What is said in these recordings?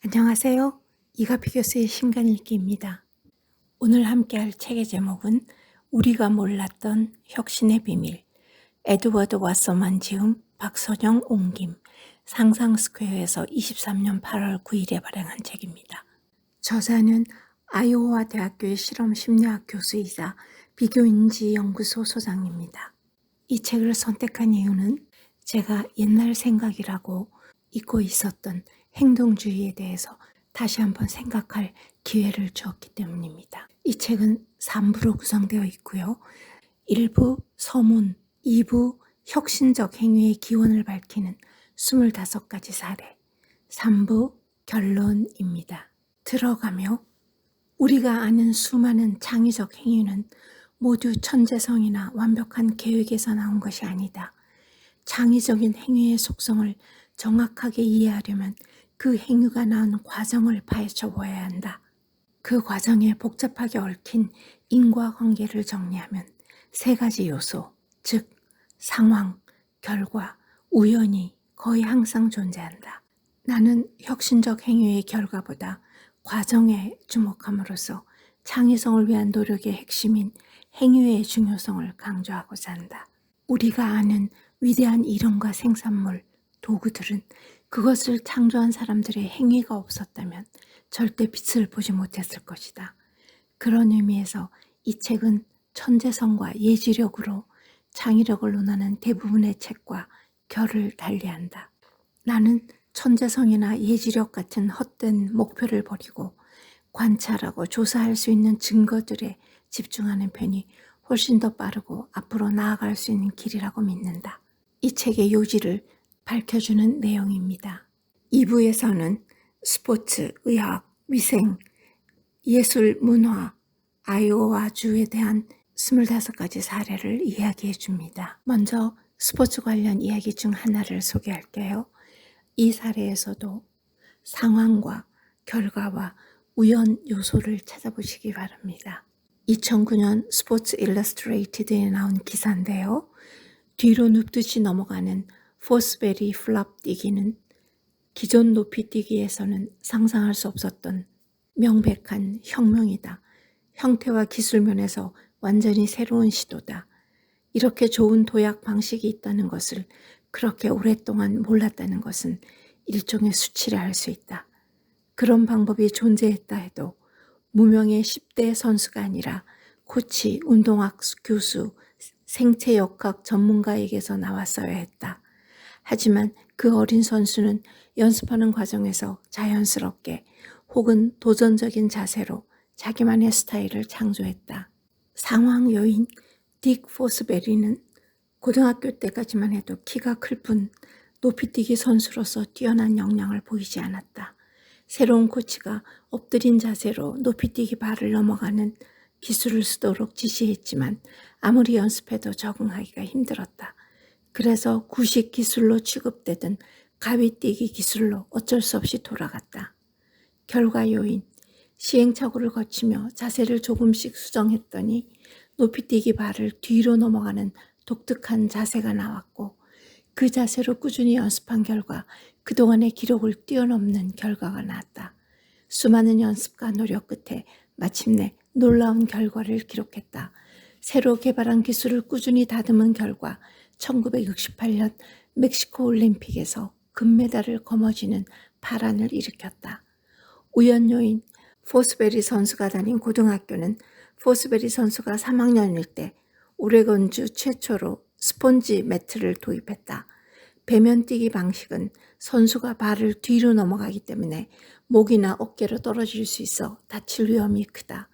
안녕하세요. 이가피 교수의 신간읽기입니다. 오늘 함께할 책의 제목은 우리가 몰랐던 혁신의 비밀, 에드워드 왓서만 지음, 박선영 옮김, 상상스퀘어에서 23년 8월 9일에 발행한 책입니다. 저자는 아이오와 대학교의 실험 심리학 교수이자 비교인지연구소 소장입니다. 이 책을 선택한 이유는 제가 옛날 생각이라고 잊고 있었던 행동주의에 대해서 다시 한번 생각할 기회를 주었기 때문입니다. 이 책은 3부로 구성되어 있고요. 1부 서문, 2부 혁신적 행위의 기원을 밝히는 25가지 사례, 3부 결론입니다. 들어가며 우리가 아는 수많은 창의적 행위는 모두 천재성이나 완벽한 계획에서 나온 것이 아니다. 창의적인 행위의 속성을 정확하게 이해하려면 그 행위가 낳은 과정을 파헤쳐 보아야 한다. 그 과정에 복잡하게 얽힌 인과관계를 정리하면 3가지 요소, 즉 상황, 결과, 우연이 거의 항상 존재한다. 나는 혁신적 행위의 결과보다 과정에 주목함으로써 창의성을 위한 노력의 핵심인 행위의 중요성을 강조하고자 한다. 우리가 아는 위대한 이론과 생산물, 도구들은 그것을 창조한 사람들의 행위가 없었다면 절대 빛을 보지 못했을 것이다. 그런 의미에서 이 책은 천재성과 예지력으로 창의력을 논하는 대부분의 책과 결을 달리한다. 나는 천재성이나 예지력 같은 헛된 목표를 버리고 관찰하고 조사할 수 있는 증거들에 집중하는 편이 훨씬 더 빠르고 앞으로 나아갈 수 있는 길이라고 믿는다. 이 책의 요지를 밝혀주는 내용입니다. 2부에서는 스포츠, 의학, 위생, 예술, 문화, 아이오와주에 대한 25가지 사례를 이야기해 줍니다. 먼저 스포츠 관련 이야기 중 하나를 소개할게요. 이 사례에서도 상황과 결과와 우연 요소를 찾아보시기 바랍니다. 2009년 스포츠 일러스트레이티드에 나온 기사인데요. 뒤로 눕듯이 넘어가는 포스베리 플랍 뛰기는 기존 높이뛰기에서는 상상할 수 없었던 명백한 혁명이다. 형태와 기술 면에서 완전히 새로운 시도다. 이렇게 좋은 도약 방식이 있다는 것을 그렇게 오랫동안 몰랐다는 것은 일종의 수치라 할 수 있다. 그런 방법이 존재했다 해도 무명의 10대 선수가 아니라 코치, 운동학 교수, 생체역학 전문가에게서 나왔어야 했다. 하지만 그 어린 선수는 연습하는 과정에서 자연스럽게 혹은 도전적인 자세로 자기만의 스타일을 창조했다. 상황 요인 딕 포스베리는 고등학교 때까지만 해도 키가 클 뿐 높이뛰기 선수로서 뛰어난 역량을 보이지 않았다. 새로운 코치가 엎드린 자세로 높이뛰기 발을 넘어가는 기술을 쓰도록 지시했지만 아무리 연습해도 적응하기가 힘들었다. 그래서 구식 기술로 취급되던 가위뛰기 기술로 어쩔 수 없이 돌아갔다. 결과 요인, 시행착오를 거치며 자세를 조금씩 수정했더니 높이뛰기 발을 뒤로 넘어가는 독특한 자세가 나왔고 그 자세로 꾸준히 연습한 결과 그동안의 기록을 뛰어넘는 결과가 나왔다. 수많은 연습과 노력 끝에 마침내 놀라운 결과를 기록했다. 새로 개발한 기술을 꾸준히 다듬은 결과 1968년 멕시코 올림픽에서 금메달을 거머쥐는 파란을 일으켰다. 우연 요인, 포스베리 선수가 다닌 고등학교는 포스베리 선수가 3학년일 때 오레곤주 최초로 스폰지 매트를 도입했다. 배면뛰기 방식은 선수가 발을 뒤로 넘어가기 때문에 목이나 어깨로 떨어질 수 있어 다칠 위험이 크다.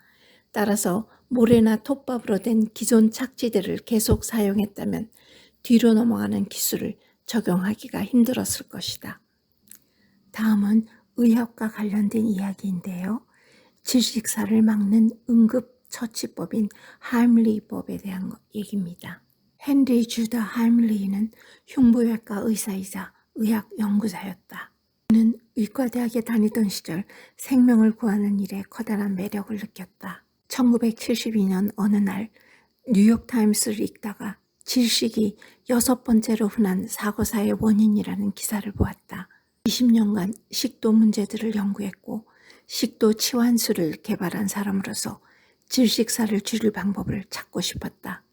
따라서 모래나 톱밥으로 된 기존 착지대를 계속 사용했다면 뒤로 넘어가는 기술을 적용하기가 힘들었을 것이다. 다음은 의학과 관련된 이야기인데요. 질식사를 막는 응급처치법인 하임리법에 대한 얘기입니다. 헨리 주다 하임리는 흉부외과 의사이자 의학 연구자였다. 그는 의과대학에 다니던 시절 생명을 구하는 일에 커다란 매력을 느꼈다. 1972년 어느 날 뉴욕타임스를 읽다가 질식이 6번째로 흔한 사고사의 원인이라는 기사를 보았다. 20년간 식도 문제들을 연구했고 식도 치환술을 개발한 사람으로서 질식사를 줄일 방법을 찾고 싶었다.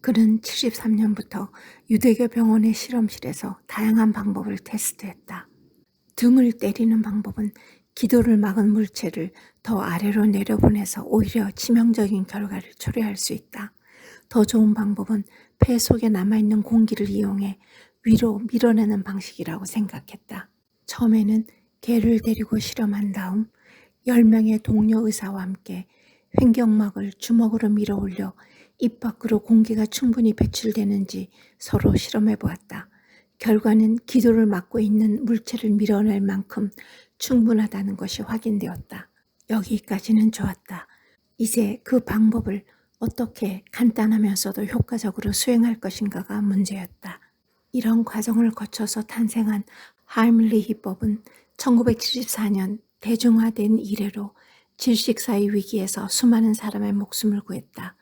그는 73년부터 유대교 병원의 실험실에서 다양한 방법을 테스트했다. 등을 때리는 방법은 기도를 막은 물체를 더 아래로 내려보내서 오히려 치명적인 결과를 초래할 수 있다. 더 좋은 방법은 폐 속에 남아있는 공기를 이용해 위로 밀어내는 방식이라고 생각했다. 처음에는 개를 데리고 실험한 다음 10명의 동료 의사와 함께 횡격막을 주먹으로 밀어 올려 입 밖으로 공기가 충분히 배출되는지 서로 실험해 보았다. 결과는 기도를 막고 있는 물체를 밀어낼 만큼 충분하다는 것이 확인되었다. 여기까지는 좋았다. 이제 그 방법을 어떻게 간단하면서도 효과적으로 수행할 것인가가 문제였다. 이런 과정을 거쳐서 탄생한 하임리 히법은 1974년 대중화된 이래로 질식사의 위기에서 수많은 사람의 목숨을 구했다.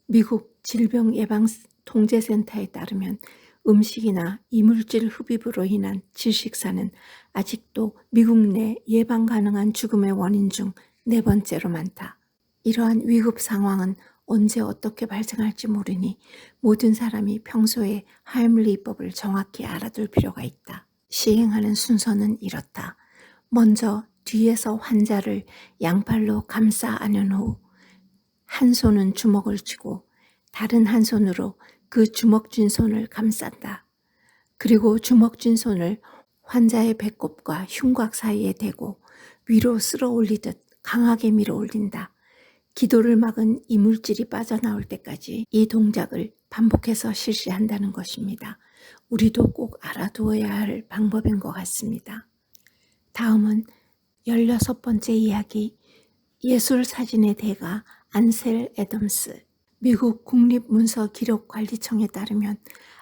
미국 질병예방통제센터에 따르면 음식이나 이물질 흡입으로 인한 질식사는 아직도 미국 내 예방 가능한 죽음의 원인 중 4번째로 많다. 이러한 위급 상황은 언제 어떻게 발생할지 모르니 모든 사람이 평소에 하임리히법을 정확히 알아둘 필요가 있다. 시행하는 순서는 이렇다. 먼저 뒤에서 환자를 양팔로 감싸 안은 후 한 손은 주먹을 쥐고 다른 한 손으로 그 주먹 쥔 손을 감싼다. 그리고 주먹 쥔 손을 환자의 배꼽과 흉곽 사이에 대고 위로 쓸어 올리듯 강하게 밀어 올린다. 기도를 막은 이물질이 빠져나올 때까지 이 동작을 반복해서 실시한다는 것입니다. 우리도 꼭 알아두어야 할 방법인 것 같습니다. 다음은 16번째 이야기, 예술사진의 대가 안셀 애덤스. 미국 국립문서기록관리청에 따르면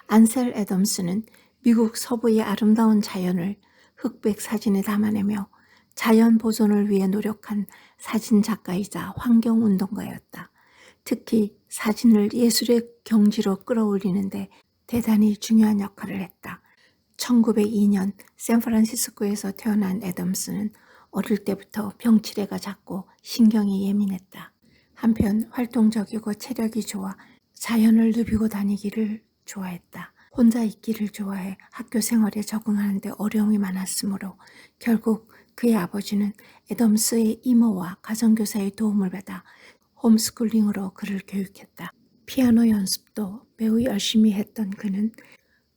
안셀 애덤스는 미국 서부의 아름다운 자연을 흑백 사진에 담아내며 자연 보존을 위해 노력한 사진작가이자 환경운동가였다. 특히 사진을 예술의 경지로 끌어올리는데 대단히 중요한 역할을 했다. 1902년 샌프란시스코에서 태어난 애덤스는 어릴 때부터 병치레가 작고 신경이 예민했다. 한편 활동적이고 체력이 좋아 자연을 누비고 다니기를 좋아했다. 혼자 있기를 좋아해 학교 생활에 적응하는데 어려움이 많았으므로 결국 그의 아버지는 애덤스의 이모와 가정교사의 도움을 받아 홈스쿨링으로 그를 교육했다. 피아노 연습도 매우 열심히 했던 그는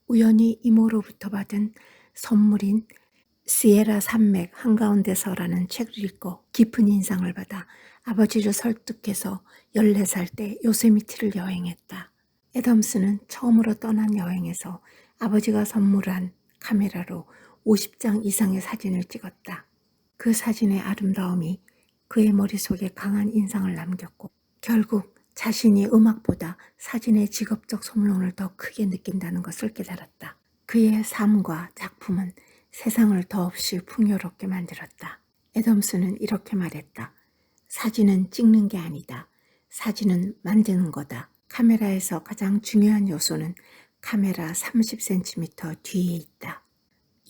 우연히 이모로부터 받은 선물인 시에라 산맥 한가운데서라는 책을 읽고 깊은 인상을 받아 아버지를 설득해서 14살 때 요세미티를 여행했다. 애덤스는 처음으로 떠난 여행에서 아버지가 선물한 카메라로 50장 이상의 사진을 찍었다. 그 사진의 아름다움이 그의 머릿속에 강한 인상을 남겼고 결국 자신이 음악보다 사진의 직업적 소명을 더 크게 느낀다는 것을 깨달았다. 그의 삶과 작품은 세상을 더없이 풍요롭게 만들었다. 애덤스는 이렇게 말했다. 사진은 찍는 게 아니다. 사진은 만드는 거다. 카메라에서 가장 중요한 요소는 카메라 30cm 뒤에 있다.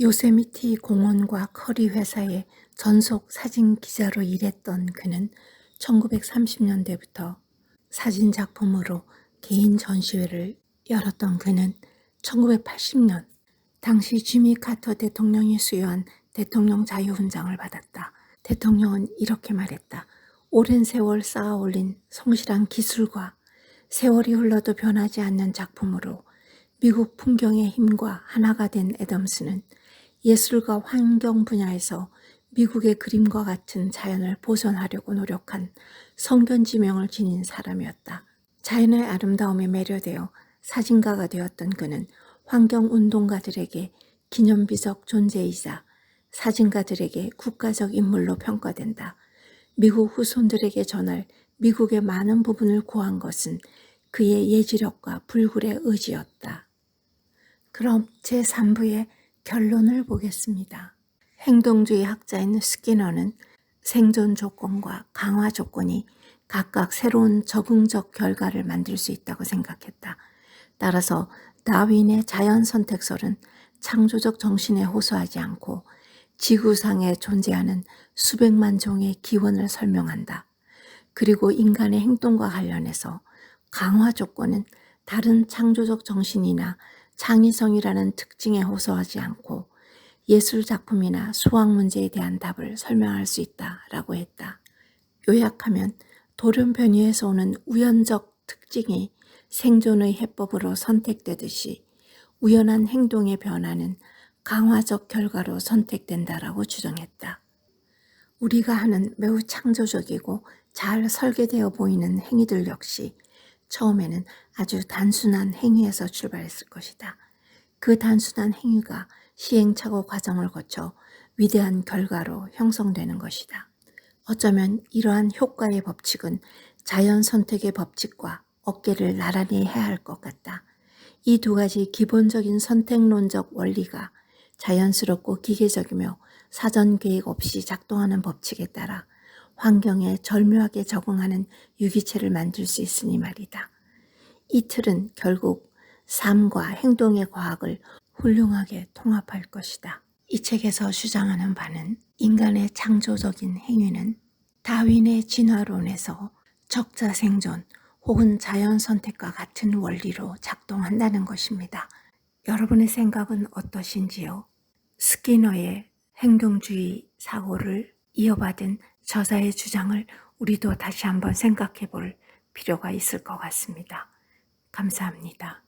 요세미티 공원과 커리 회사의 전속 사진 기자로 일했던 그는 1930년대부터 사진 작품으로 개인 전시회를 열었던 그는 1980년 당시 지미 카터 대통령이 수여한 대통령 자유훈장을 받았다. 대통령은 이렇게 말했다. 오랜 세월 쌓아 올린 성실한 기술과 세월이 흘러도 변하지 않는 작품으로 미국 풍경의 힘과 하나가 된 애덤스는 예술과 환경 분야에서 미국의 그림과 같은 자연을 보존하려고 노력한 성견지명을 지닌 사람이었다. 자연의 아름다움에 매료되어 사진가가 되었던 그는 환경운동가들에게 기념비적 존재이자 사진가들에게 국가적 인물로 평가된다. 미국 후손들에게 전할 미국의 많은 부분을 구한 것은 그의 예지력과 불굴의 의지였다. 그럼 제3부의 결론을 보겠습니다. 행동주의 학자인 스키너는 생존 조건과 강화 조건이 각각 새로운 적응적 결과를 만들 수 있다고 생각했다. 따라서 다윈의 자연 선택설은 창조적 정신에 호소하지 않고 지구상에 존재하는 수백만 종의 기원을 설명한다. 그리고 인간의 행동과 관련해서 강화 조건은 다른 창조적 정신이나 창의성이라는 특징에 호소하지 않고 예술 작품이나 수학 문제에 대한 답을 설명할 수 있다라고 했다. 요약하면 돌연변이에서 오는 우연적 특징이 생존의 해법으로 선택되듯이 우연한 행동의 변화는 강화적 결과로 선택된다라고 주장했다. 우리가 하는 매우 창조적이고 잘 설계되어 보이는 행위들 역시 처음에는 아주 단순한 행위에서 출발했을 것이다. 그 단순한 행위가 시행착오 과정을 거쳐 위대한 결과로 형성되는 것이다. 어쩌면 이러한 효과의 법칙은 자연 선택의 법칙과 어깨를 나란히 해야 할 것 같다. 이 두 가지 기본적인 선택론적 원리가 자연스럽고 기계적이며 사전 계획 없이 작동하는 법칙에 따라 환경에 절묘하게 적응하는 유기체를 만들 수 있으니 말이다. 이 틀은 결국 삶과 행동의 과학을 훌륭하게 통합할 것이다. 이 책에서 주장하는 바는 인간의 창조적인 행위는 다윈의 진화론에서 적자생존 혹은 자연선택과 같은 원리로 작동한다는 것입니다. 여러분의 생각은 어떠신지요? 스키너의 행동주의 사고를 이어받은 저자의 주장을 우리도 다시 한번 생각해 볼 필요가 있을 것 같습니다. 감사합니다.